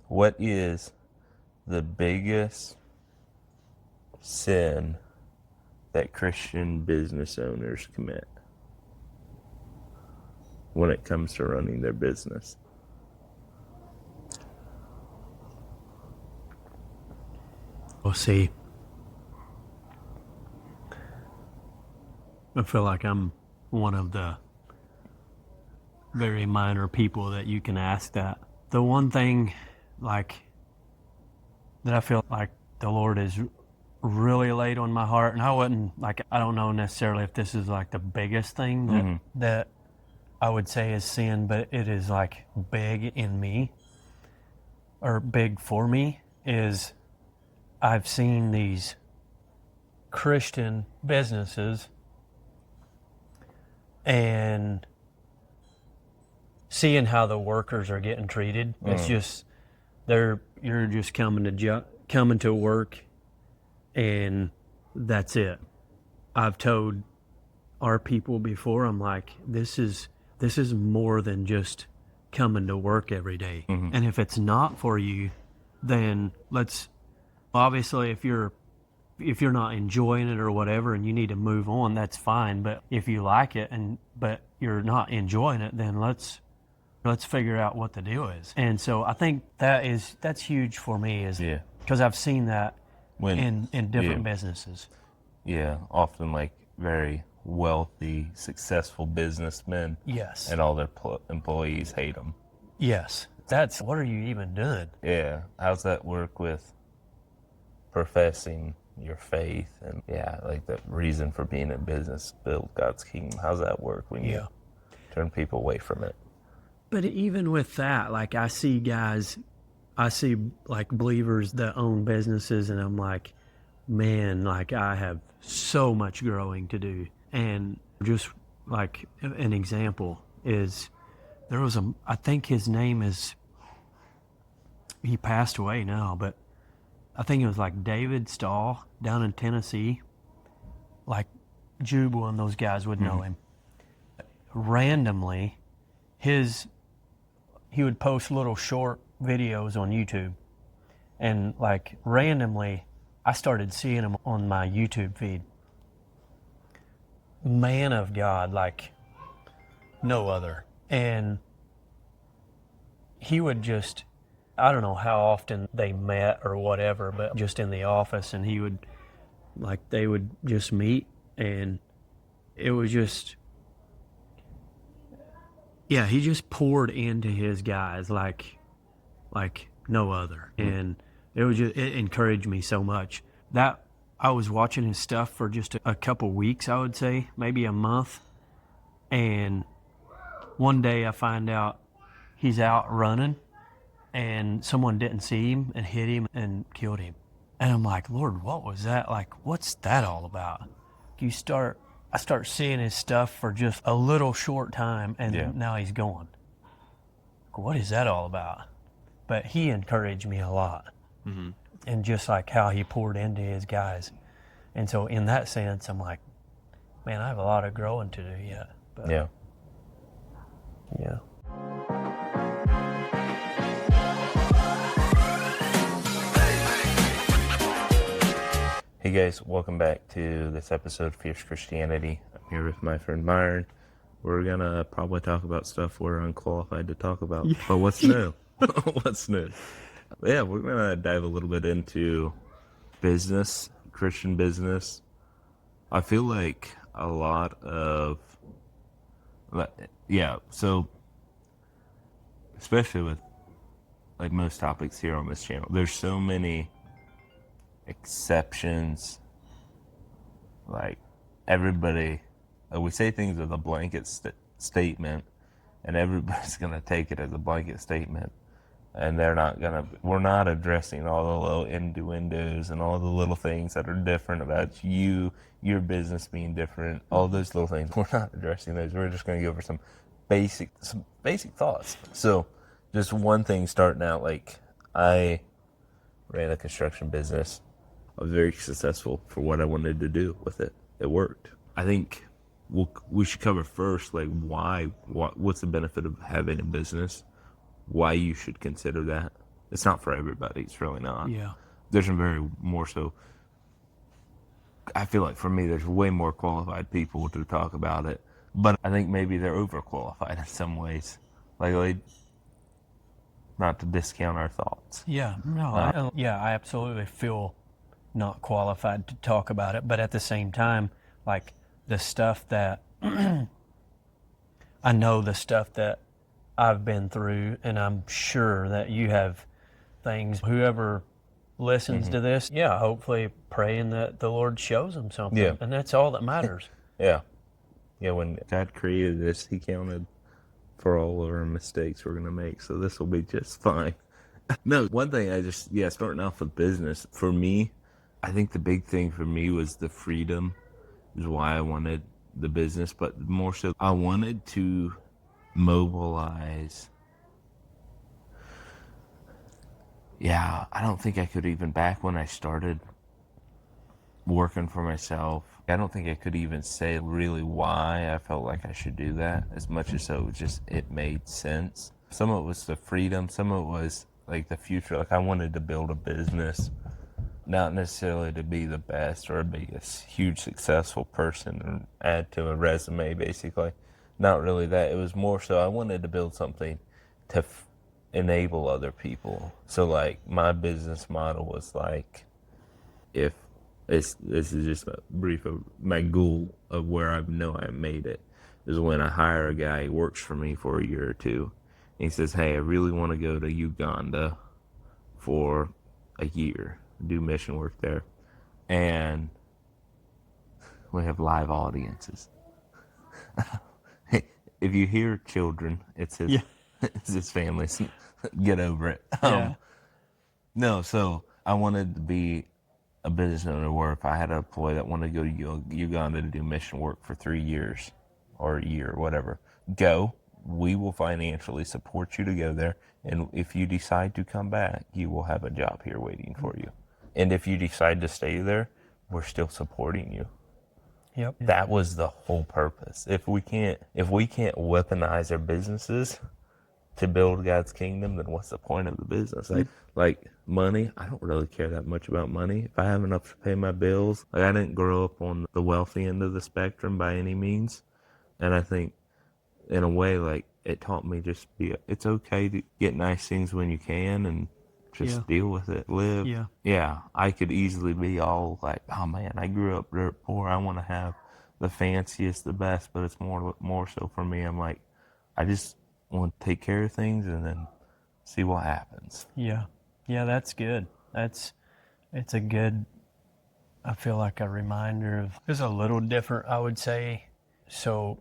What is the biggest sin that Christian business owners commit when it comes to running their business? We'll see. I feel like I'm one of the very minor people that you can ask that. The one thing, that I feel like the Lord is really laid on my heart, and I don't know necessarily if this is the biggest thing that I would say is sin, but it is big in me, or big for me, is I've seen these Christian businesses and seeing how the workers are getting treated. It's just you're just coming to work, and that's it. I've told our people before, I'm like, this is more than just coming to work every day. And if it's not for you, then obviously if you're not enjoying it or whatever and you need to move on, that's fine. But if you like it but you're not enjoying it, then let's figure out what the deal is. And so I think that's huge for me, is because I've seen that in different businesses. Yeah, often very wealthy, successful businessmen. Yes. And all their employees hate them. Yes. What are you even doing? Yeah. How's that work with professing your faith and the reason for being in business, build God's kingdom? How's that work when you turn people away from it? But even with that, I see believers that own businesses, and I'm like, man, I have so much growing to do. And just an example is, I think his name is, he passed away now, but I think it was David Stahl down in Tennessee. Jubal and those guys would know him. Randomly, he would post little short videos on YouTube. And randomly, I started seeing him on my YouTube feed. Man of God, no other. And he would just, I don't know how often they met or whatever, but just in the office, and he would, they would just meet, and it was just, he just poured into his guys like no other. And it encouraged me so much. That I was watching his stuff for just a couple weeks, I would say, maybe a month. And one day I find out he's out running, and someone didn't see him and hit him and killed him. And I'm like, Lord, what was that? What's that all about? I start seeing his stuff for just a little short time, and now he's gone. What is that all about? But he encouraged me a lot. And just how he poured into his guys. And so in that sense, I'm like, man, I have a lot of growing to do yet. But, yeah. Hey guys, welcome back to this episode of Fierce Christianity. I'm here with my friend Myron. We're gonna probably talk about stuff we're unqualified to talk about. But what's new? What's new? Yeah, we're gonna dive a little bit into business, Christian business. I feel like a lot of, so especially with most topics here on this channel, there's so many exceptions. Everybody, we say things with a blanket statement, and everybody's gonna take it as a blanket statement. And we're not addressing all the little innuendos and all the little things that are different about your business being different, all those little things. We're not addressing those. We're just going to go over some basic thoughts. So just one thing starting out, I ran a construction business. I was very successful for what I wanted to do with it. It worked. I think we should cover first, what's the benefit of having a business? Why you should consider that, It's not for everybody. It's really not. Yeah. There's some very more so. I feel like for me, there's way more qualified people to talk about it, but I think maybe they're overqualified in some ways. Like, not to discount our thoughts. Yeah. No. I absolutely feel not qualified to talk about it, but at the same time, like the stuff that I know, the stuff that I've been through, and I'm sure that you have things. Whoever listens to this, hopefully praying that the Lord shows them something, Yeah. and that's all that matters. Yeah. Yeah, when God created this, He counted for all of our mistakes we're going to make, so this will be just fine. No, one thing starting off with business, for me, I think the big thing for me was the freedom, is why I wanted the business, but more so, I wanted to mobilize. Yeah, I don't think I could even, back when I started working for myself, I don't think I could even say really why I felt like I should do that, as much as so it made sense. Some of it was the freedom, some of it was like the future. Like, I wanted to build a business, not necessarily to be the best or be a huge successful person and add to a resume, basically. Not really that. It was more so I wanted to build something to enable other people. So, like, my business model was like, if this is just a brief of my goal of where I know I made it, is when I hire a guy who works for me for a year or two. And he says, hey, I really want to go to Uganda for a year, do mission work there. And we have live audiences. If you hear children, it's his, it's his family. So get over it. No, so I wanted to be a business owner where if I had an employee that wanted to go to Uganda to do mission work for 3 years or a year or whatever, go. We will financially support you to go there. And if you decide to come back, you will have a job here waiting for you. And if you decide to stay there, we're still supporting you. Yep. That was the whole purpose. If we can't weaponize our businesses to build God's kingdom, then what's the point of the business? Like money, I don't really care that much about money. If I have enough to pay my bills, like, I didn't grow up on the wealthy end of the spectrum by any means. And I think, in a way, like, it taught me it's okay to get nice things when you can and just deal with it, live. Yeah, I could easily be all like, oh man, I grew up dirt poor, I want to have the fanciest, the best, but it's more so for me, I'm like, I just want to take care of things and then see what happens. Yeah, that's good. It's a good, I feel like a reminder of, it's a little different, I would say. So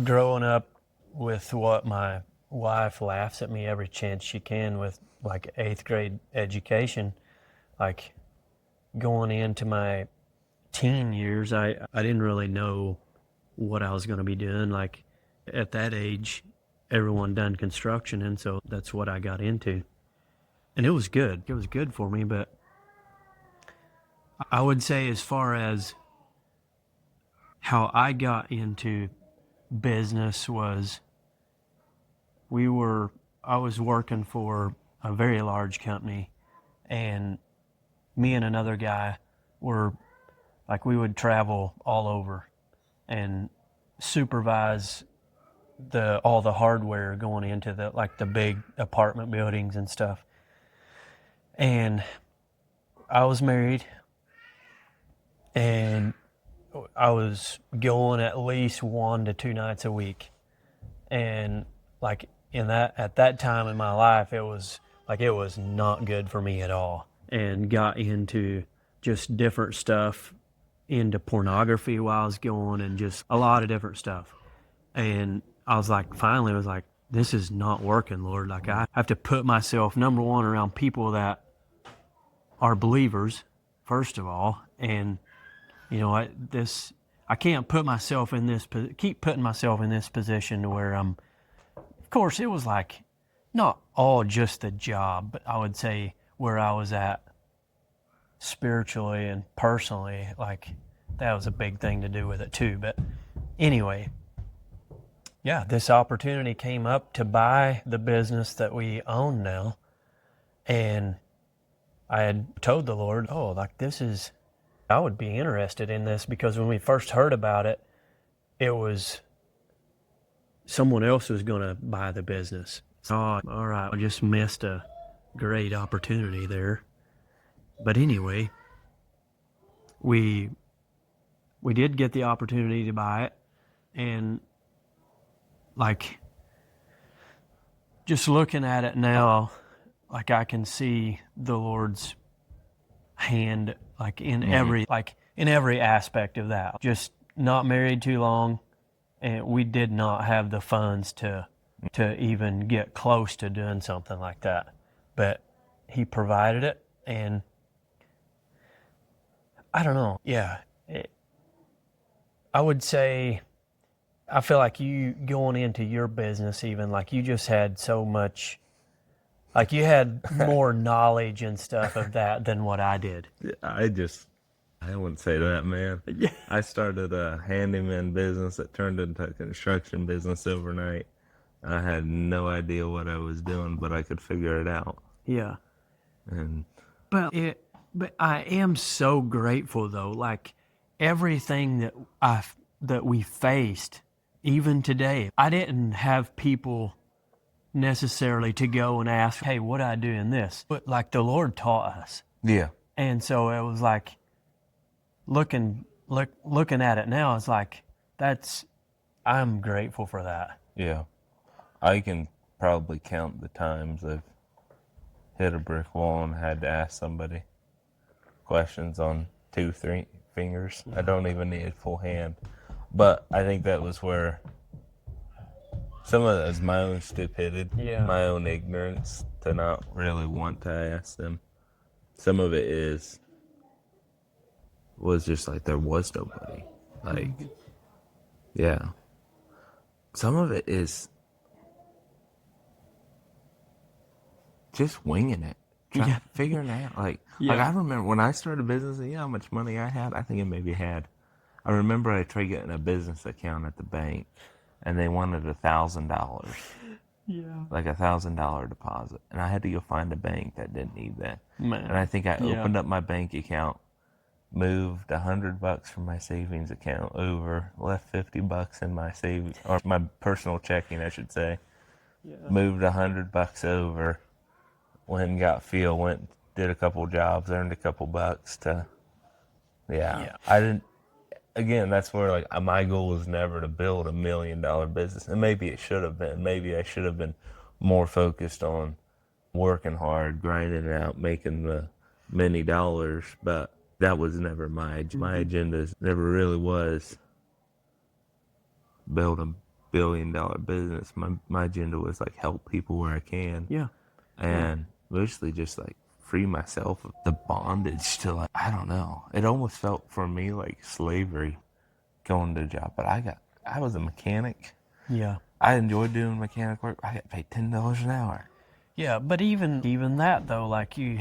growing up with what my wife laughs at me every chance she can with, like, 8th grade education, like going into my teen years, I didn't really know what I was going to be doing. Like, at that age, everyone done construction, and so that's what I got into. And it was good. It was good for me, but I would say, as far as how I got into business, was I was working for a very large company, and me and another guy were, like, we would travel all over and supervise all the hardware going into the big apartment buildings and stuff. And I was married, and I was going at least 1 to 2 nights a week. And, like, at that time in my life, it was not good for me at all. And got into just different stuff, into pornography while I was going, and just a lot of different stuff. And I was like, finally, I was like, this is not working, Lord. Like, I have to put myself, number one, around people that are believers, first of all. And, you know, I can't put myself in keep putting myself in this position to where of course, it was like, not all just the job, but I would say where I was at spiritually and personally, like, that was a big thing to do with it too. But anyway, yeah, this opportunity came up to buy the business that we own now. And I had told the Lord, oh, like I would be interested in this, because when we first heard about it, it was someone else was going to buy the business. Oh, all right. I just missed a great opportunity there. But anyway, we did get the opportunity to buy it, and like just looking at it now, like I can see the Lord's hand like in every aspect of that. Just not married too long, and we did not have the funds to even get close to doing something like that. But he provided it, and I don't know. Yeah. I would say, I feel like you going into your business, even like you just had so much, like you had more knowledge and stuff of that than what I did. I wouldn't say that, man. Yeah. I started a handyman business that turned into a construction business overnight. I had no idea what I was doing, but I could figure it out. Yeah. And But I am so grateful though. Like everything that we faced, even today, I didn't have people necessarily to go and ask, hey, what do I do in this? But like the Lord taught us. yeah, And so it was like looking at it now, it's like I'm grateful for that. yeah. I can probably count the times I've hit a brick wall and had to ask somebody questions on 2-3 fingers. I don't even need a full hand. But I think that was where some of that is my own stupidity, my own ignorance to not really want to ask them. Some of it was just like there was nobody. Like, yeah. Some of it is just winging it, figuring it out. Like I remember when I started a business, you know how much money I had? I think I remember I tried getting a business account at the bank, and they wanted $1,000. Yeah. Like $1,000 deposit. And I had to go find a bank that didn't need that. Man. And I think I opened up my bank account, moved $100 from my savings account over, left $50 in my or my personal checking, I should say. Yeah. Moved $100 over, went and got went, did a couple jobs, earned a couple bucks to, I didn't, again, that's where like my goal was never to build $1 million business. And maybe it should have been. Maybe I should have been more focused on working hard, grinding it out, making the many dollars. But that was never my agenda. Never really was build $1 billion business. My agenda was like help people where I can. Yeah. And mostly just like free myself of the bondage to like, I don't know. It almost felt for me like slavery going to a job. But I was a mechanic. Yeah. I enjoyed doing mechanic work. I got paid $10 an hour. Yeah, but even that though, like we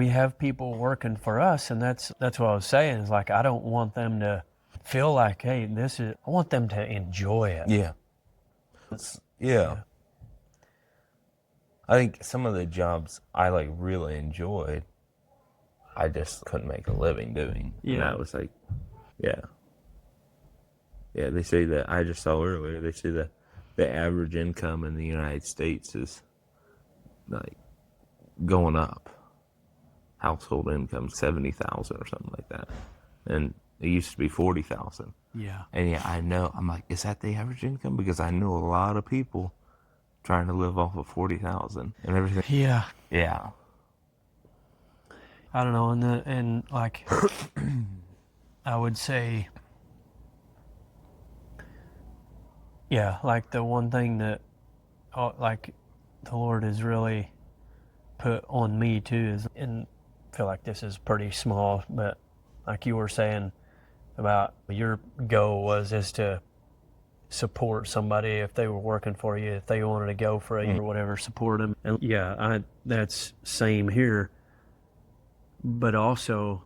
have people working for us, and that's what I was saying, is like I don't want them to feel like, hey, I want them to enjoy it. Yeah. Yeah. I think some of the jobs I like really enjoyed, I just couldn't make a living doing. Yeah. And that was like, yeah. Yeah, they say that, I just saw earlier, they say that the average income in the United States is like going up. Household income, 70,000 or something like that. And it used to be 40,000. Yeah. And yeah, I know, I'm like, is that the average income? Because I know a lot of people trying to live off of 40,000 and everything. Yeah. Yeah. I don't know, and like I would say, yeah, like the one thing that like the Lord has really put on me too is, and I feel like this is pretty small, but like you were saying about your goal is to support somebody if they were working for you, if they wanted to go for a year or whatever, support them. And yeah, that's same here. But also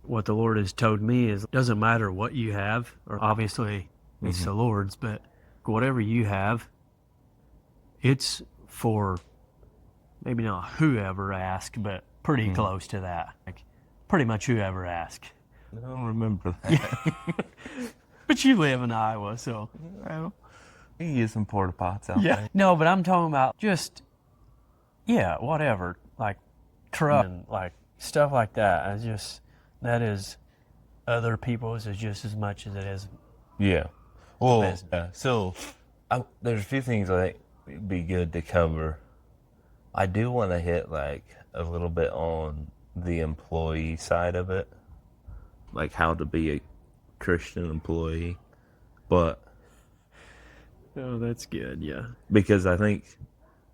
what the Lord has told me is, it doesn't matter what you have, or obviously it's the Lord's, but whatever you have, it's for maybe not whoever asked, but pretty close to that. Like, pretty much whoever asked. I don't remember that. But you live in Iowa, so. Well, you can get some porta pots out there. No, but I'm talking about just, whatever. Like, truck and, like, stuff like that. That is other people's is just as much as it is. Yeah. Well, so there's a few things I think would be good to cover. I do want to hit like a little bit on the employee side of it, like how to be a Christian employee, but Oh, that's good, yeah. because I think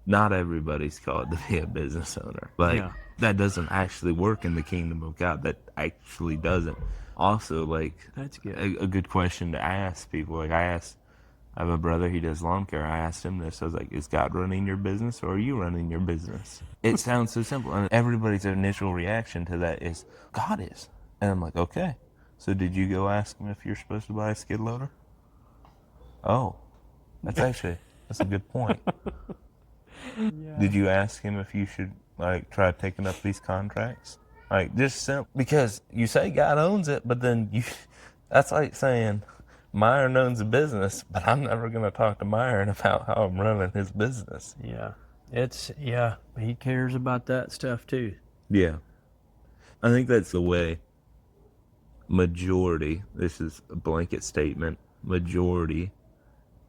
not everybody's called to be a business owner. Like that doesn't actually work in the kingdom of God. That actually doesn't. Also, like That's good. A good question to ask people. Like I have a brother, he does lawn care. I asked him this. I was like, is God running your business or are you running your business? It sounds so simple. And everybody's initial reaction to that is, God is. And I'm like, okay. So did you go ask him if you're supposed to buy a skid loader? Oh, that's a good point. Did you ask him if you should like try taking up these contracts? Like just simple, because you say God owns it, but then that's like saying Myron owns a business, but I'm never going to talk to Myron about how I'm running his business. Yeah. He cares about that stuff too. Yeah. I think that's the way majority, this is a blanket statement, majority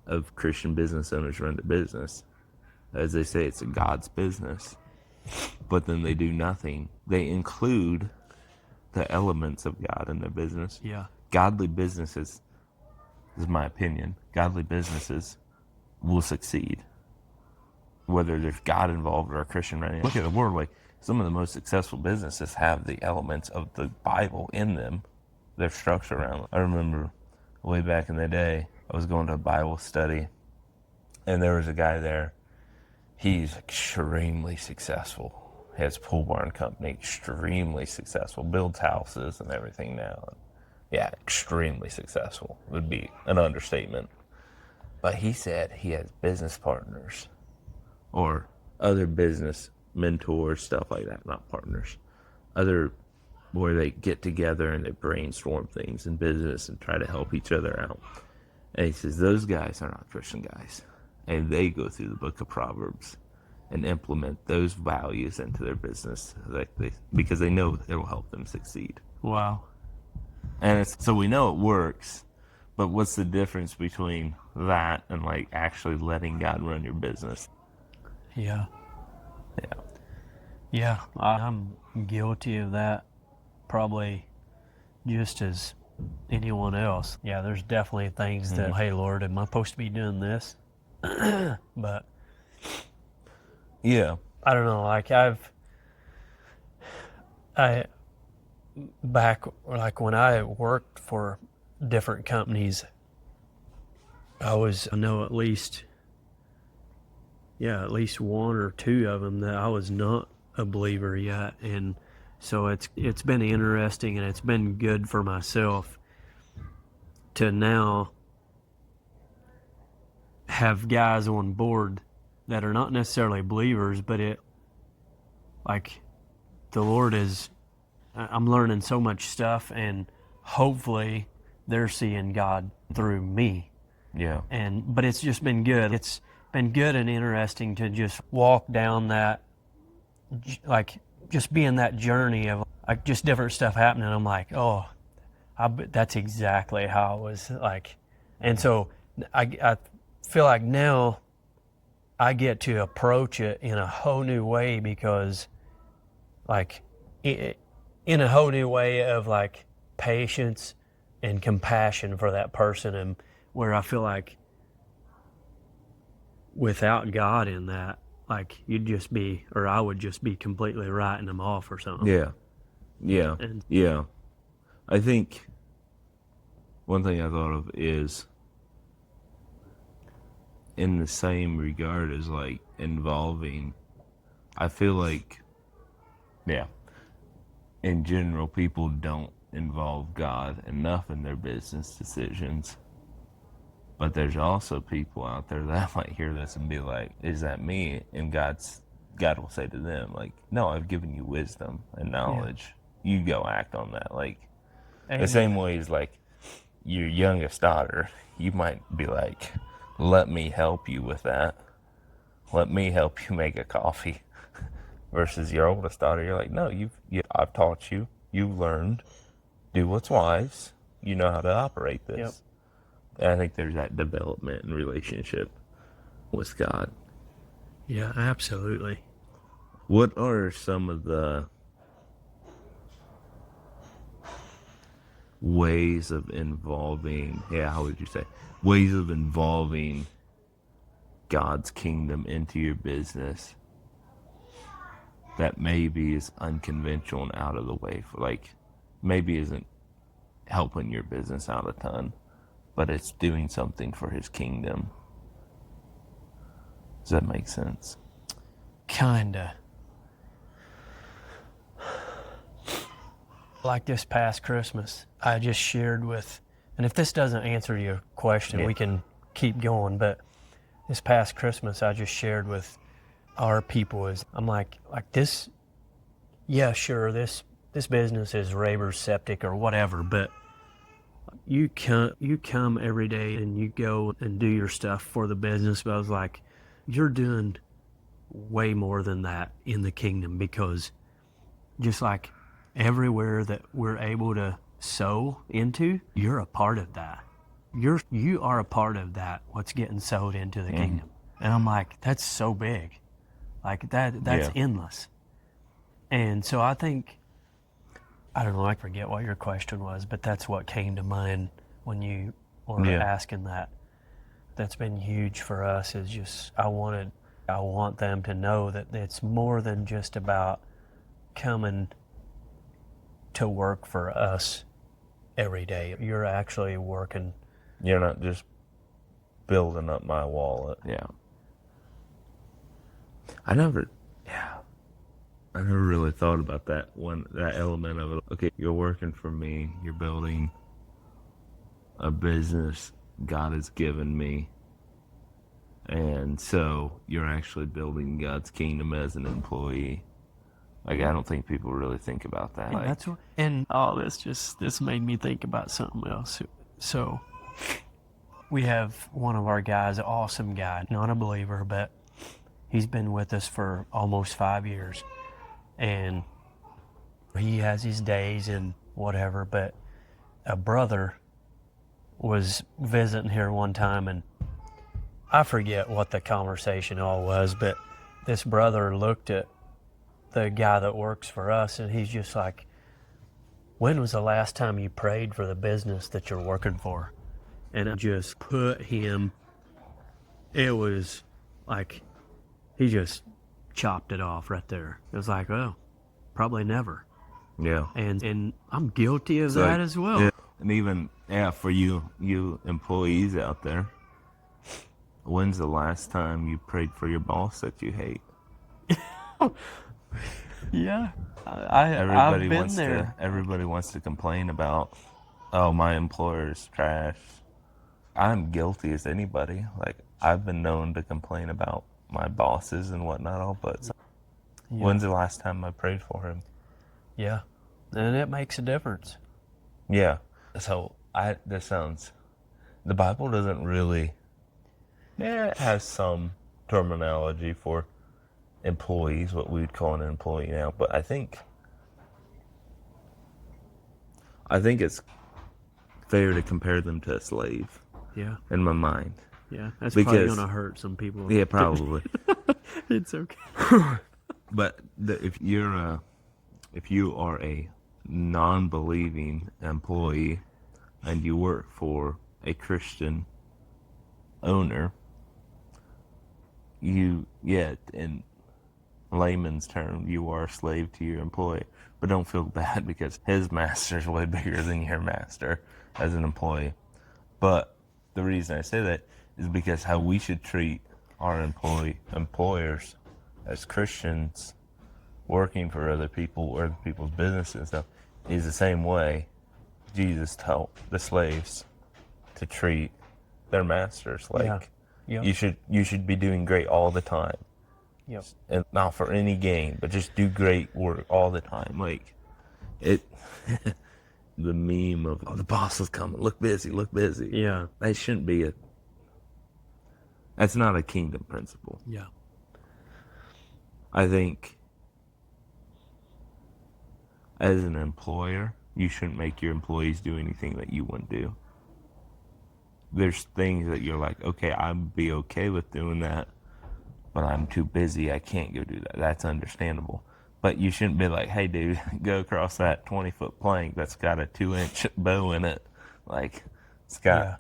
of Christian business owners run their business. As they say, it's a God's business. But then they do nothing. They include the elements of God in their business. Yeah. Godly businesses, this is my opinion, godly businesses will succeed. Whether there's God involved or a Christian running. Look at the world, like some of the most successful businesses have the elements of the Bible in them. Their structure around it. I remember way back in the day, I was going to a Bible study, and there was a guy there. He's extremely successful. He has a pole barn company, extremely successful, builds houses and everything now. Yeah, extremely successful would be an understatement. But he said he has business partners or other business mentors, stuff like that, not partners. Other where they get together and they brainstorm things in business and try to help each other out. And he says those guys are not Christian guys. And they go through the book of Proverbs and implement those values into their business because they know it will help them succeed. Wow. And so we know it works, but what's the difference between that and like actually letting God run your business? Yeah. Yeah. Yeah, I'm guilty of that, probably just as anyone else. Yeah, there's definitely things that, hey, Lord, am I supposed to be doing this? But yeah, I don't know, like back like when I worked for different companies, I know at least one or two of them that I was not a believer yet, and so it's been interesting and it's been good for myself to now have guys on board that are not necessarily believers, but the Lord I'm learning so much stuff, and hopefully they're seeing God through me. Yeah. But it's just been good. It's been good and interesting to just walk down that, like, just be in that journey of like just different stuff happening. I'm like, oh, that's exactly how it was like. And so I feel like now I get to approach it in a whole new way, because like in a whole new way of like patience and compassion for that person, and where I feel like without God in that, like I would just be completely writing them off or something. Yeah. Yeah. I think one thing I thought of is in the same regard as like involving, I feel like, in general, people don't involve God enough in their business decisions. But there's also people out there that might hear this and be like, is that me? And God's God will say to them, like, no, I've given you wisdom and knowledge. You go act on that. Like, the same way as, like, your youngest daughter, you might be like, let me help you with that. Let me help you make a coffee. Versus your oldest daughter, you're like, no, I've taught you. You've learned. Do what's wise. You know how to operate this. Yep. And I think there's that development and relationship with God. Yeah, absolutely. What are some of the ways of involving, how would you say, ways of involving God's kingdom into your business that maybe is unconventional and out of the way, for like maybe isn't helping your business out a ton, but it's doing something for his kingdom? Does that make sense? Kinda. Like this past Christmas, I just shared with, and if this doesn't answer your question, we can keep going, but this past Christmas, I just shared with our people is, I'm like this, yeah, sure, this business is Raber septic or whatever, but you come every day and you go and do your stuff for the business. But I was like, you're doing way more than that in the kingdom, because just like everywhere that we're able to sow into, you're a part of that. You are a part of that, what's getting sowed into the kingdom. And I'm like, that's so big. Like that's endless. And so I think, I don't know, I forget what your question was, but that's what came to mind when you were asking that. That's been huge for us, is just, I want them to know that it's more than just about coming to work for us every day. You're actually working. You're not just building up my wallet. Yeah. I never really thought about that element of it. Okay, you're working for me, you're building a business God has given me, and so you're actually building God's kingdom as an employee. Like, I don't think people really think about that. And that's what, and this made me think about something else. So we have one of our guys, an awesome guy, not a believer, but he's been with us for almost 5 years, and he has his days and whatever, but a brother was visiting here one time, and I forget what the conversation all was, but this brother looked at the guy that works for us, and he's just like, when was the last time you prayed for the business that you're working for? And it just put him, it was like, he just chopped it off right there. It was like, oh, probably never. Yeah. And I'm guilty of that as well. Yeah. And even, for you employees out there, when's the last time you prayed for your boss that you hate? Yeah. I've been there. Everybody wants to complain about, oh, my employer's trash. I'm guilty as anybody. Like, I've been known to complain about my bosses and whatnot all, but when's the last time I prayed for him? Yeah. And it makes a difference. Yeah. So the Bible doesn't really, it has some terminology for employees, what we would call an employee now, but I think it's fair to compare them to a slave. Yeah. In my mind. Yeah, that's probably going to hurt some people. Yeah, probably. It's okay. But if you are a non-believing employee and you work for a Christian owner, in layman's term, you are a slave to your employee. But don't feel bad, because his master is way bigger than your master as an employee. But the reason I say that is because how we should treat our employers as Christians working for other people or other people's businesses and stuff is the same way Jesus taught the slaves to treat their masters. Like, you should be doing great all the time. Yep. And not for any gain, but just do great work all the time. Like it, the meme of, oh, the boss is coming, look busy, look busy. Yeah. That shouldn't be a, that's not a kingdom principle. Yeah. I think as an employer, you shouldn't make your employees do anything that you wouldn't do. There's things that you're like, okay, I'd be okay with doing that, but I'm too busy, I can't go do that. That's understandable. But you shouldn't be like, hey, dude, go across that 20-foot plank that's got a 2-inch bow in it. Like, it's got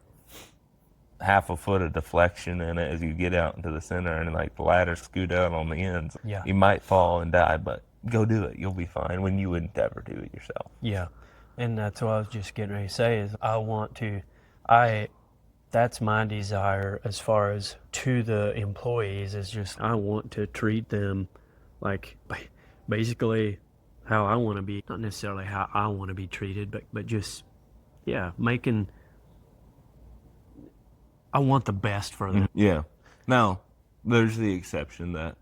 half a foot of deflection in it as you get out into the center, and like the ladder scoot out on the ends. Yeah. You might fall and die, but go do it. You'll be fine when you would never do it yourself. Yeah. And that's what I was just getting ready to say is that's my desire as far as to the employees is just I want to treat them like basically how I want to be, not necessarily how I want to be treated, but just, yeah, I want the best for them. Yeah. Now, there's the exception that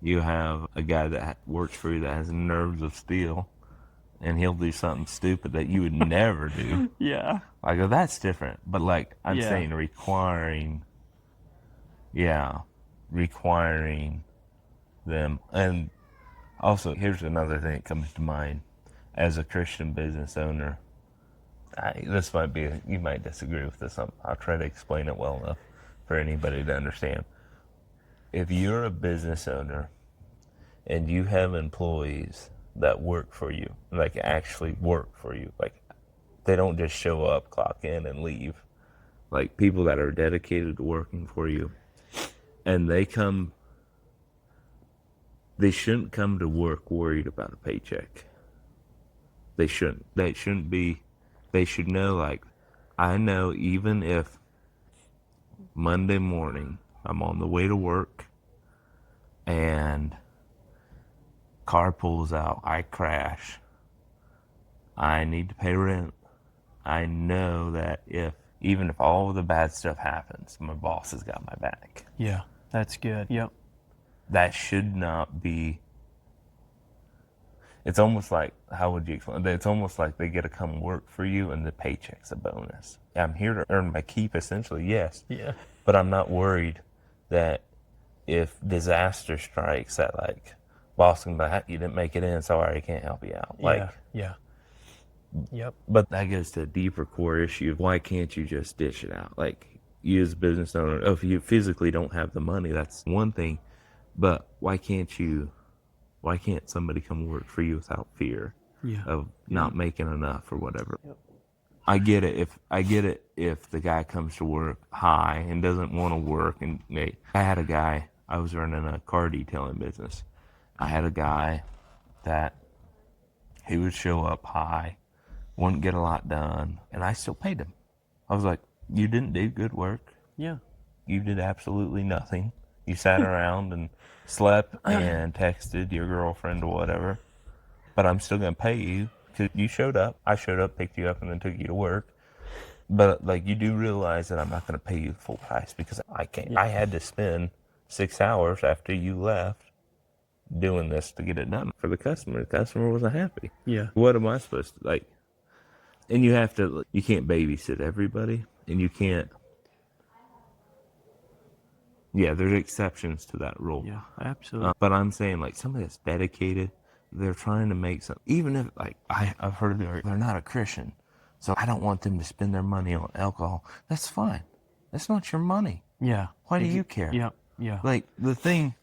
you have a guy that works for you that has nerves of steel, and he'll do something stupid that you would never do. Yeah. Like, oh, that's different. But, like, I'm Yeah. saying requiring them. And also, here's another thing that comes to mind. As a Christian business owner, this might be, you might disagree with this. I'll try to explain it well enough for anybody to understand. If you're a business owner and you have employees that work for you, like actually work for you, like they don't just show up, clock in, and leave, like people that are dedicated to working for you, and they shouldn't come to work worried about a paycheck. They shouldn't. They should know, like, I know even if Monday morning I'm on the way to work and car pulls out, I crash, I need to pay rent. I know that even if all of the bad stuff happens, my boss has got my back. Yeah, that's good. Yep. That should not be. It's almost like, how would you explain? It's almost like they get to come work for you and the paycheck's a bonus. I'm here to earn my keep, essentially, yes. Yeah. But I'm not worried that if disaster strikes, that like, boss can be like, you didn't make it in, sorry, I can't help you out. Like, yeah. Yep. But that goes to a deeper core issue of why can't you just dish it out? Like, you as a business owner, if you physically don't have the money, that's one thing. But why can't somebody come work for you without fear of not making enough or whatever? Yep. I get it if the guy comes to work high and doesn't want to work. And I had a guy, I was running a car detailing business. I had a guy that he would show up high, wouldn't get a lot done, and I still paid him. I was like, you didn't do good work. Yeah. You did absolutely nothing. You sat around and slept and texted your girlfriend or whatever. But I'm still going to pay you because you showed up. I showed up, picked you up, and then took you to work. But, like, you do realize that I'm not going to pay you full price because I can't. Yeah. I had to spend 6 hours after you left doing this to get it done for the customer. The customer wasn't happy. Yeah. What am I supposed to, like? And you can't babysit everybody, and you can't. Yeah, there's exceptions to that rule. Yeah, absolutely. But I'm saying, like, somebody that's dedicated, they're trying to make something. Even if, like, I've heard they're not a Christian, so I don't want them to spend their money on alcohol. That's fine. That's not your money. Yeah. Why do you care? Yeah. Like, the thing.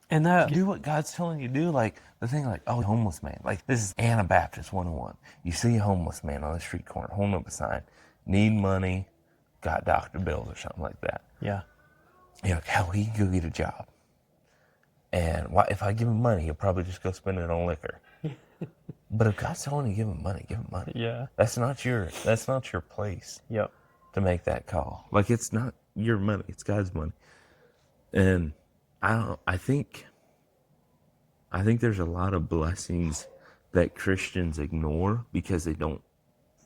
And that. Do what God's telling you to do. Like, the thing, like, oh, homeless man. Like, this is Anabaptist 101. You see a homeless man on the street corner holding up a sign, need money, got doctor bills or something like that. Yeah. You're like, hell, he can go get a job. And if I give him money, he'll probably just go spend it on liquor. But if God's telling you to give him money, give him money. Yeah. That's not your place. Yep. To make that call. Like, it's not your money, it's God's money. And I think there's a lot of blessings that Christians ignore because they don't,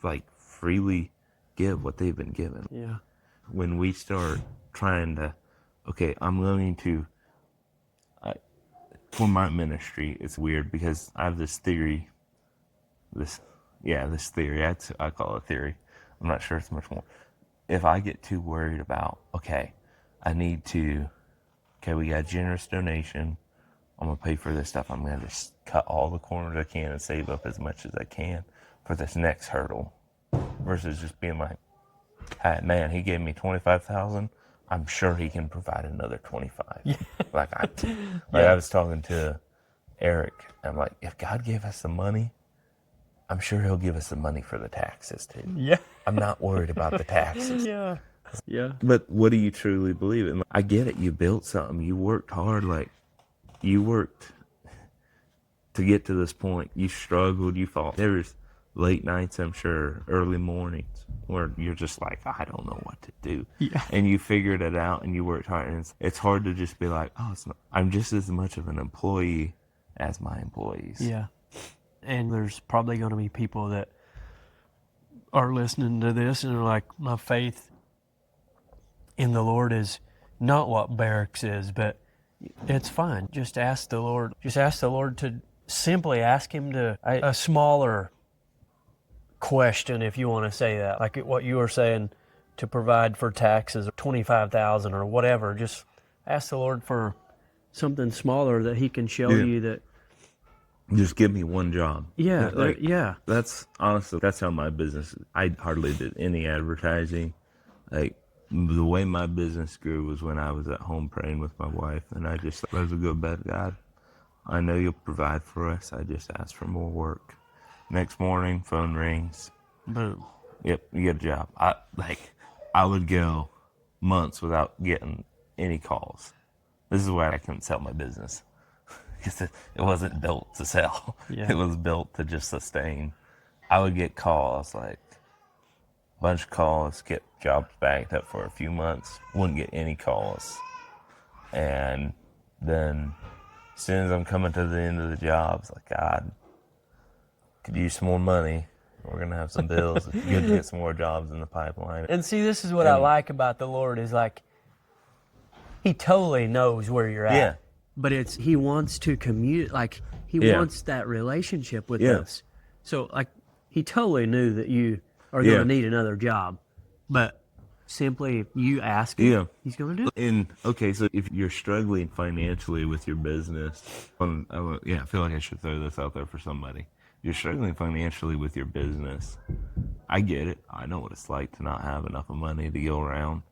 like, freely give what they've been given. Yeah. When we start trying to, okay, I'm going to For my ministry, it's weird because I have this theory. This theory. I call it a theory. I'm not sure it's much more. If I get too worried about, okay, we got a generous donation. I'm going to pay for this stuff. I'm going to just cut all the corners I can and save up as much as I can for this next hurdle. Versus just being like, hey, man, he gave me $25,000. I'm sure he can provide another 25. Yeah. I was talking to Eric. I'm like, if God gave us the money, I'm sure he'll give us the money for the taxes too. Yeah. I'm not worried about the taxes. Yeah. Yeah. But what do you truly believe in? I get it. You built something. You worked hard. Like, you worked to get to this point. You struggled. You fought. There was late nights, I'm sure, early mornings, where you're just like, I don't know what to do. Yeah. And you figured it out and you worked hard. And it's hard to just be like, I'm just as much of an employee as my employees. Yeah. And there's probably going to be people that are listening to this and are like, my faith in the Lord is not what barracks is, but it's fine. Just ask the Lord. Just ask the Lord to simply ask him to a smaller question, if you want to say that, like what you were saying, to provide for taxes, $25,000 or whatever. Just ask the Lord for something smaller that he can show you that. Just give me one job. Yeah, yeah. That's honestly, that's how my business, I hardly did any advertising. Like, the way my business grew was when I was at home praying with my wife, and I just thought, there's a good bet, God, I know you'll provide for us. I just asked for more work. Next morning, phone rings. Boom. Yep, you get a job. I would go months without getting any calls. This is why I couldn't sell my business. Because it wasn't built to sell. Yeah. It was built to just sustain. I would get calls, like a bunch of calls, get jobs backed up for a few months, wouldn't get any calls. And then as soon as I'm coming to the end of the job, it's like, God, could use some more money. We're going to have some bills. It's good to get some more jobs in the pipeline. And see, this is what I like about the Lord is like, he totally knows where you're at. Yeah. But he wants to communicate, like he wants that relationship with us. So like he totally knew that you are going to need another job, but simply if you ask him, he's going to do it. And okay, so if you're struggling financially with your business, I feel like I should throw this out there for somebody. You're struggling financially with your business. I get it. I know what it's like to not have enough money to go around.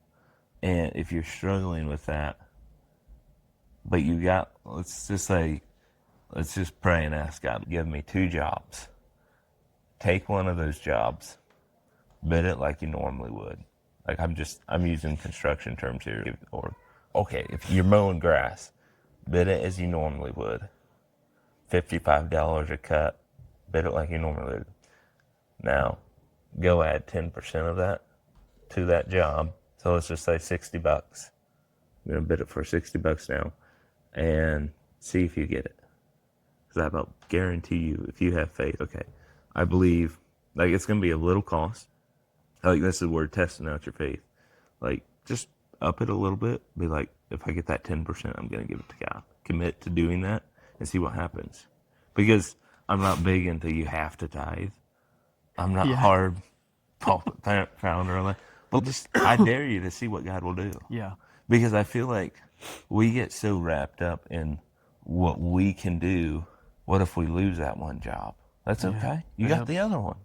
And if you're struggling with that, but let's just pray and ask God to give me 2 jobs. Take one of those jobs, bid it like you normally would. Like I'm using construction terms here. Or, okay, if you're mowing grass, bid it as you normally would. $55 a cut, bid it like you normally would. Now, go add 10% of that to that job. So let's just say $60. I'm going to bid it for $60 now and see if you get it. Because I about guarantee you, if you have faith, okay, I believe, like, it's going to be a little cost. Like, this is where testing out your faith. Like, just up it a little bit. Be like, if I get that 10%, I'm going to give it to God. Commit to doing that and see what happens. Because I'm not big into you have to tithe. I'm not hard pulpit founder. But just, I dare you to see what God will do. Yeah. Because I feel like we get so wrapped up in what we can do. What if we lose that one job? That's okay. You got the other one.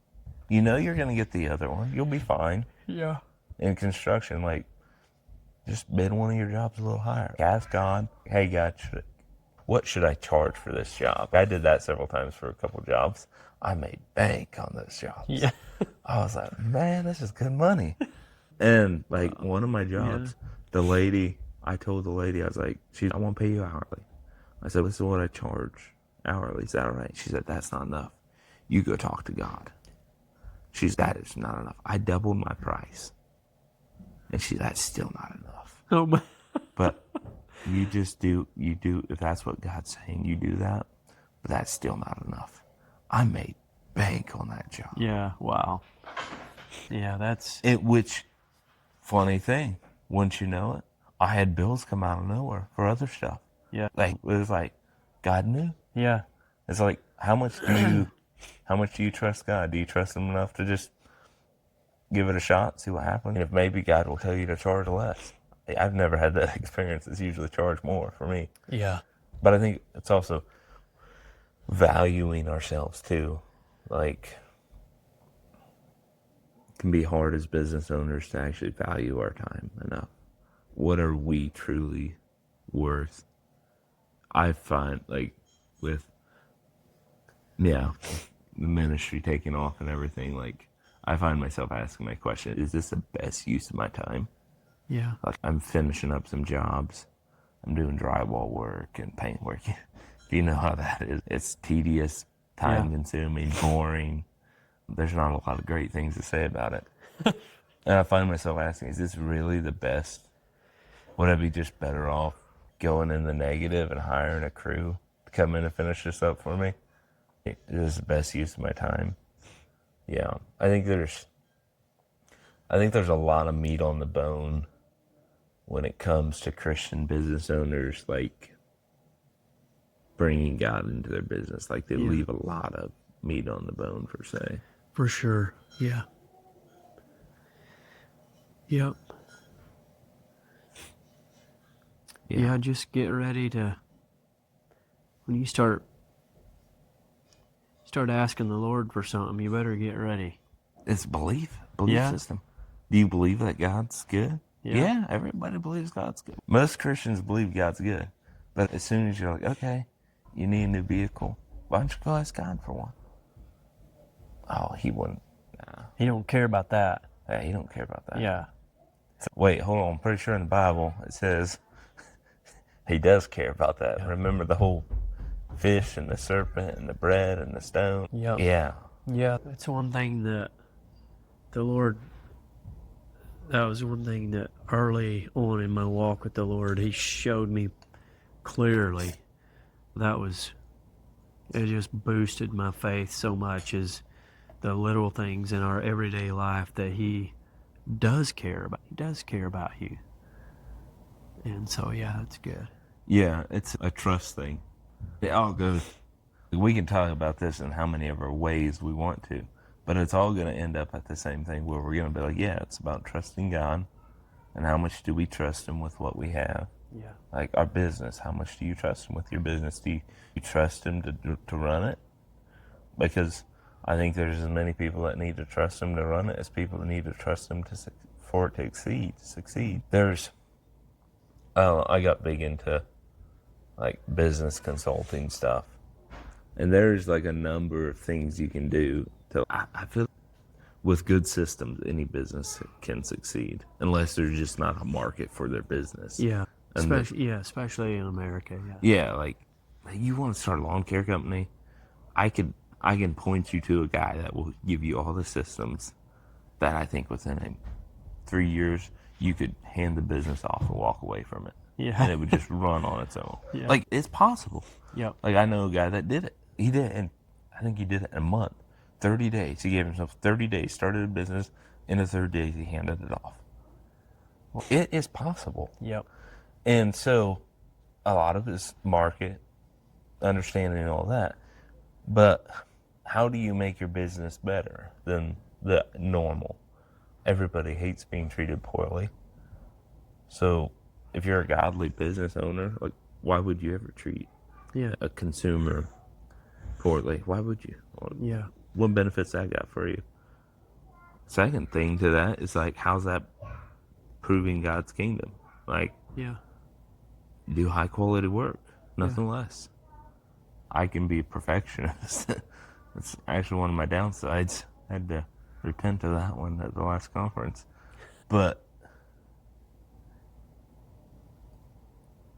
You know you're going to get the other one. You'll be fine. Yeah. In construction, like, just bid one of your jobs a little higher. Ask God, hey, God, what should I charge for this job? I did that several times for a couple jobs. I made bank on those jobs. Yeah. I was like, man, this is good money. And, like, one of my jobs, I told the lady, I was like, I want to pay you hourly. I said, this is what I charge hourly. Is that all right? She said, that's not enough. You go talk to God. That is not enough. I doubled my price. And that's still not enough. Oh my. But you do, if that's what God's saying, you do that. But that's still not enough. I made bank on that job. Yeah, wow. Yeah, that's... Which, funny thing, wouldn't you know it, I had bills come out of nowhere for other stuff. Yeah. Like, it was like, God knew. Yeah. It's like, how much do you trust God? Do you trust him enough to just give it a shot, see what happens? And if maybe God will tell you to charge less. I've never had that experience. It's usually charge more for me. Yeah. But I think it's also valuing ourselves too. Like, it can be hard as business owners to actually value our time enough. What are we truly worth? I find, like, with the ministry taking off and everything, like, I find myself asking my question, is this the best use of my time? Yeah. Like, I'm finishing up some jobs. I'm doing drywall work and paint work. You know how that is. It's tedious, time consuming, boring. There's not a lot of great things to say about it. And I find myself asking, is this really the best? Would I be just better off going in the negative and hiring a crew to come in and finish this up for me? Is this the best use of my time? Yeah. I think there's a lot of meat on the bone when it comes to Christian business owners, like, bringing God into their business. Like, they leave a lot of meat on the bone, per se. For sure. Yeah. Yep. Yeah, just get ready to, when you start asking the Lord for something, you better get ready. It's belief Yeah. system. Do you believe that God's good? Yeah, everybody believes God's good. Most Christians believe God's good. But as soon as you're like, okay, you need a new vehicle, why don't you go ask God for one? Oh, he wouldn't. Nah. He don't care about that. Yeah, he don't care about that. Yeah. Wait, hold on. I'm pretty sure in the Bible it says he does care about that. Remember the whole fish and the serpent and the bread and the stone? Yep. Yeah. Yeah. That's one thing that the Lord, that was one thing that early on in my walk with the Lord, he showed me clearly. It just boosted my faith so much, is the little things in our everyday life that he does care about. He does care about you. And so, yeah, that's good. Yeah, it's a trust thing. It all goes, we can talk about this in how many of our ways we want to, but it's all going to end up at the same thing where we're going to be like, yeah, it's about trusting God, and how much do we trust him with what we have? Yeah. Like our business, how much do you trust him with your business? Do you trust him to run it? Because I think there's as many people that need to trust him to run it as people that need to trust him for it to succeed. I got big into like business consulting stuff, and there's like a number of things you can do to. I feel with good systems, any business can succeed unless there's just not a market for their business. Yeah. Especially in America. Yeah. Yeah, like you want to start a lawn care company, I can point you to a guy that will give you all the systems that I think within 3 years you could hand the business off and walk away from it. Yeah. And it would just run on its own. Yeah. Like, it's possible. Yep. Like, I know a guy that did it. He did it, and I think he did it in a month. 30 days. He gave himself 30 days, started a business. In the 30 days, he handed it off. Well, it is possible. Yep. And so, a lot of it's market, understanding all that. But how do you make your business better than the normal? Everybody hates being treated poorly. So if you're a godly business owner, like, why would you ever treat a consumer poorly? Why would you? Yeah. What benefits that got for you? Second thing to that is, like, how's that proving God's kingdom? Like, do high quality work, nothing less. I can be a perfectionist. That's actually one of my downsides. I had to repent of that one at the last conference. But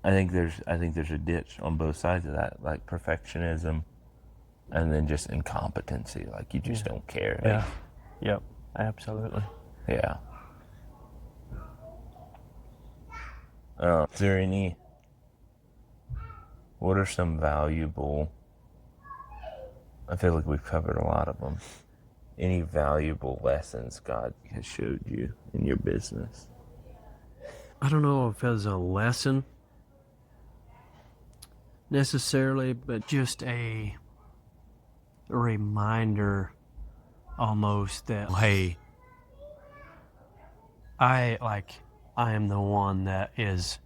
I think there's a ditch on both sides of that, like perfectionism and then just incompetency. Like, you just don't care. Yeah. Yep. Absolutely. Yeah. Is there what are some valuable, I feel like we've covered a lot of them, any valuable lessons God has showed you in your business? I don't know if it's a lesson, necessarily, but just a reminder almost that, hey, I am the one that is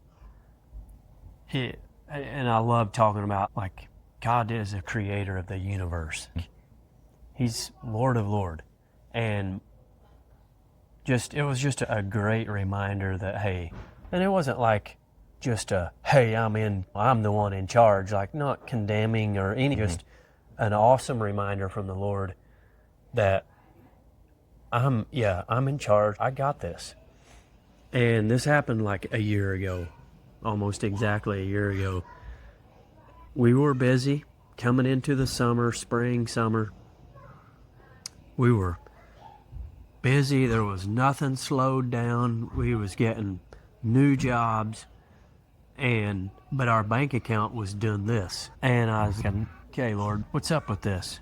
it, and I love talking about, like, God is the creator of the universe. He's Lord of Lord. And it was just a great reminder that, hey, and it wasn't like just hey, I'm the one in charge, like not condemning or any, just an awesome reminder from the Lord that I'm in charge. I got this. And this happened like a year ago, almost exactly a year ago. We were busy coming into the spring, summer. We were busy. There was nothing slowed down. We was getting new jobs, but our bank account was doing this. And I was going, okay, Lord, what's up with this?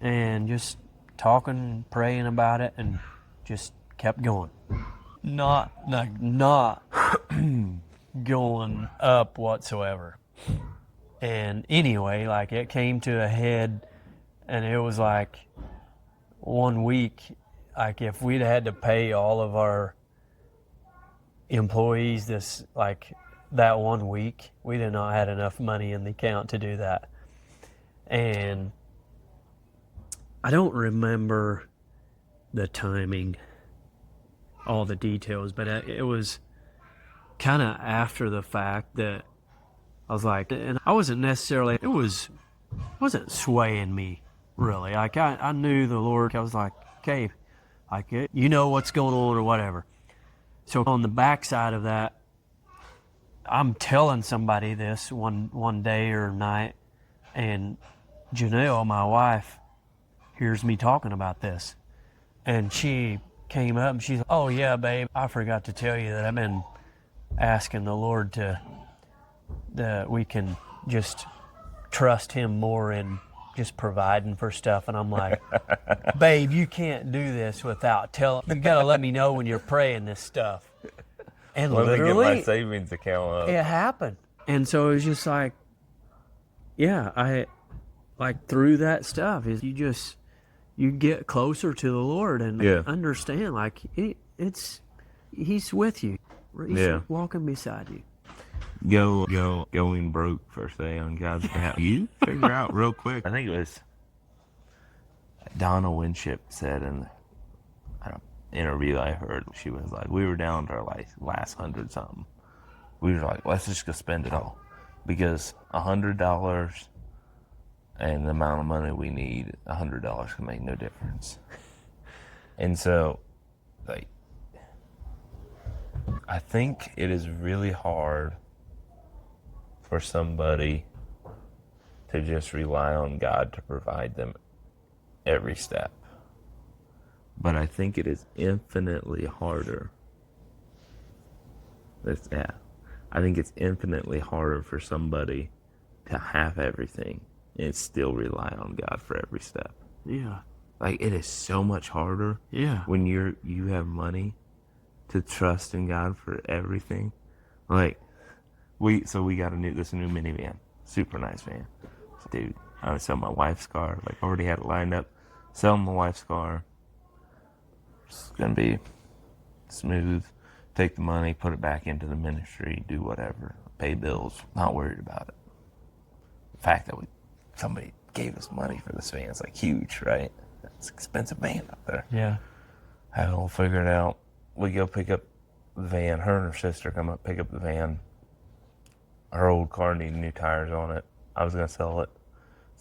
And just talking, praying about it, and just kept going. Not going up whatsoever. And anyway, like, it came to a head, and it was like 1 week, like, if we'd had to pay all of our employees that 1 week, we did not had enough money in the account to do that. And I don't remember the timing, all the details, but it was kind of after the fact that I was like, and I wasn't necessarily, wasn't swaying me really. Like, I knew the Lord. I was like, okay, like, you know what's going on or whatever. So on the backside of that, I'm telling somebody this one day or night, and Janelle, my wife, hears me talking about this. And she came up and she's like, oh yeah, babe, I forgot to tell you that I've been asking the Lord that we can just trust him more in just providing for stuff. And I'm like, babe, you can't do this without you gotta let me know when you're praying this stuff. And Let literally, me get my savings account up. it happened. And so it was just like, yeah, I, like, through that stuff, is you get closer to the Lord and understand, like, he's with you. He's walking beside you. Going broke, per se, on God's behalf. You figure out real quick. I think it was Donna Winship said in an interview I heard, she was like, we were down to our last 100 something. We were like, let's just go spend it all, because $100 and the amount of money we need, $100 can make no difference. And so, like, I think it is really hard for somebody to just rely on God to provide them every step. But I think it is infinitely harder. I think it's infinitely harder for somebody to have everything and still rely on God for every step. Yeah. Like, it is so much harder. Yeah. When you have money to trust in God for everything. Like, we got this new minivan, super nice van. Dude, I would sell my wife's car. Like, already had it lined up. Sell my wife's car. It's gonna be smooth. Take the money, put it back into the ministry, do whatever, pay bills. Not worried about it. The fact that somebody gave us money for this van is like huge, right? It's an expensive van up there. Yeah. Have it all figured out. We go pick up the van. Her and her sister come up, pick up the van. Her old car needed new tires on it. I was gonna sell it.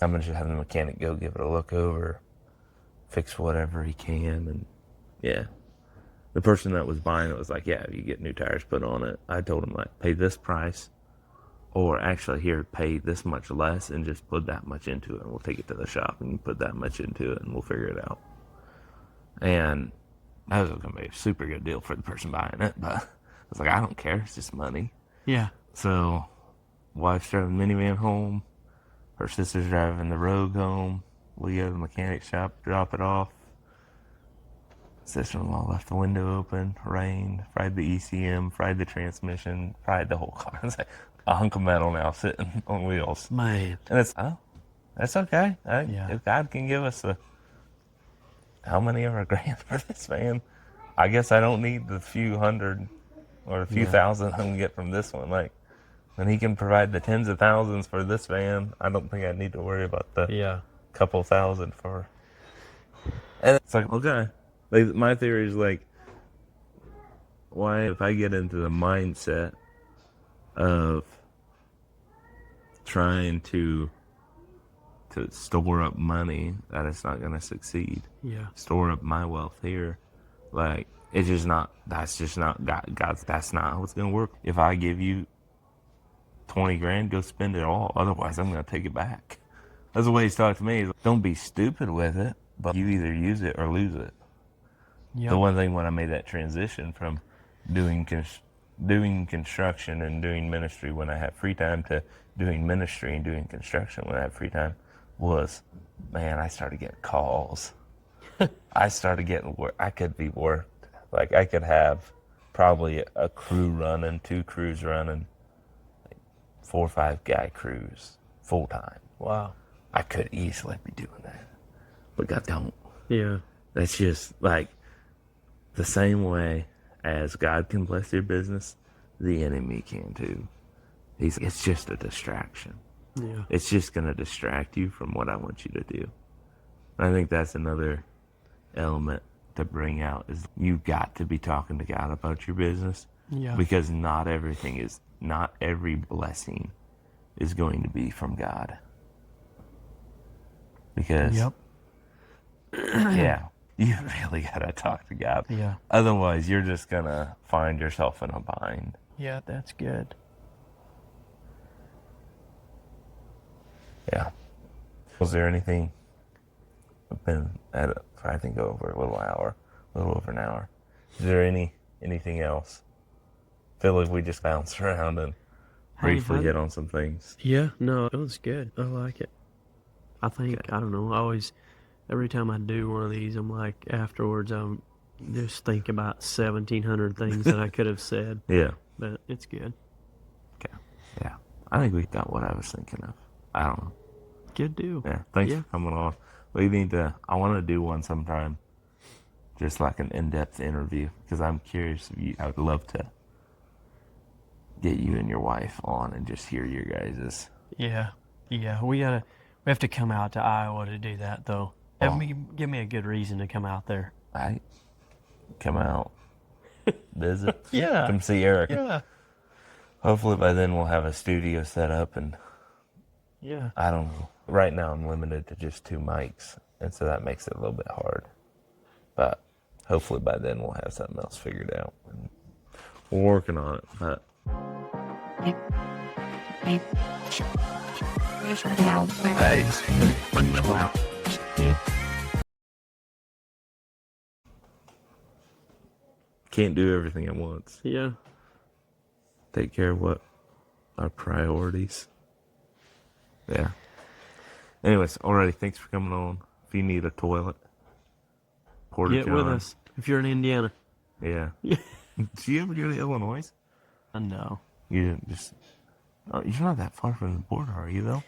I'm gonna just have the mechanic go give it a look over, fix whatever he can, and yeah. The person that was buying it was like, yeah, you get new tires put on it. I told him, like, pay this price, or actually here, pay this much less and just put that much into it, and we'll take it to the shop and you put that much into it and we'll figure it out. And that was going to be a super good deal for the person buying it, but I was like, I don't care. It's just money. Yeah. So, wife's driving the minivan home. Her sister's driving the Rogue home. We go to the mechanic shop, drop it off. Sister-in-law left the window open, rained, fried the ECM, fried the transmission, fried the whole car. It's like, a hunk of metal now sitting on wheels. Man. And it's, that's okay. Yeah. If God can give us how many of our grand for this van, I guess I don't need the few hundred or a few thousand I can get from this one. Like, when he can provide the tens of thousands for this van, I don't think I need to worry about the couple thousand for. And it's like, okay. Like, my theory is like, why, if I get into the mindset of trying to store up money, that it's not going to succeed. Yeah. Store up my wealth here. Like, it's just not, that's just not God's, that's not how it's going to work. If I give you 20 grand, go spend it all. Otherwise, I'm going to take it back. That's the way he's talked to me. He's like, don't be stupid with it, but you either use it or lose it. Yep. The one thing when I made that transition from doing construction and doing ministry when I have free time to doing ministry and doing construction when I have free time was, man, I started getting calls. I started getting work. I could be worked. Like, I could have probably a crew running, 2 crews running, like 4 or 5 guy crews full time. Wow. I could easily be doing that, but God don't. Yeah. That's just like the same way as God can bless your business, the enemy can too. It's just a distraction. Yeah. It's just going to distract you from what I want you to do. I think that's another element to bring out is you've got to be talking to God about your business. Yeah. Because not every blessing is going to be from God. Because yeah, you really got to talk to God. Yeah. Otherwise, you're just going to find yourself in a bind. Yeah, that's good. Yeah. Was there anything? I've been at I think over a little over an hour. Is there anything else? I feel like we just bounced around and briefly hit on some things. Yeah, no, it was good. I like it. I think, I don't know, every time I do one of these, I'm like, afterwards, I'm just think about 1,700 things that I could have said. Yeah. But it's good. Okay. Yeah. I think we got what I was thinking of. I don't know. Good deal. Yeah. Thanks for coming on. I want to do one sometime. Just like an in-depth interview. Because I'm curious I would love to get you and your wife on and just hear your guys's. Yeah. Yeah. We have to come out to Iowa to do that, though. Give me a good reason to come out there. Right. Come out. Visit. Yeah. Come see Eric. Yeah. Hopefully by then we'll have a studio set up and I don't know. Right now I'm limited to just 2 mics, and so that makes it a little bit hard. But hopefully by then we'll have something else figured out. And we're working on it, but can't do everything at once. Yeah. Take care of what our priorities. Yeah. Anyways, alrighty. Thanks for coming on. If you need a toilet, Get with us if you're in Indiana. Yeah. Do you ever go to Illinois? No. You just. Oh, you're not that far from the border, are you? Though.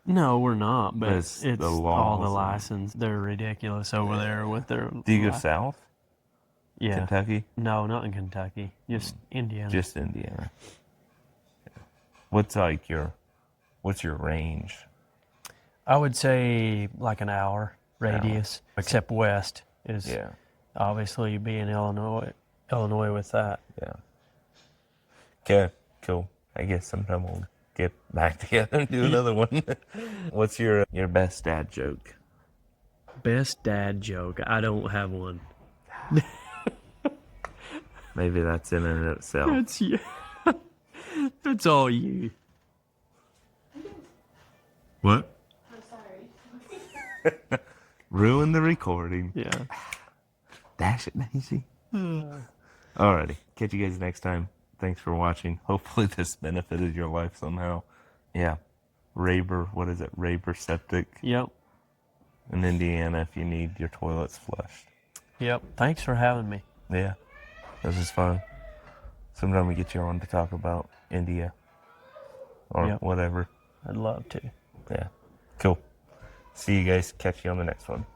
No, we're not. But It's it's the all the laws license. They're ridiculous over there with their. Do you go south? Yeah. Kentucky? No, not in Kentucky. Just Indiana. Just Indiana. Yeah. What's your range? I would say like an hour radius, except west is obviously being Illinois with that. Yeah. Okay, cool. I guess sometime we'll get back together and do another one. What's your best dad joke? Best dad joke? I don't have one. Maybe that's in and of itself. That's you. That's all you. What? I'm sorry. Ruin the recording. Yeah. Dash it, Daisy. Alrighty. Catch you guys next time. Thanks for watching. Hopefully this benefited your life somehow. Yeah. Raber, what is it? Raber Septic. Yep. In Indiana if you need your toilets flushed. Yep. Thanks for having me. Yeah. This is fun. Sometime we get you on to talk about India. or Yep. whatever. I'd love to. Yeah. Cool. See you guys. Catch you on the next one.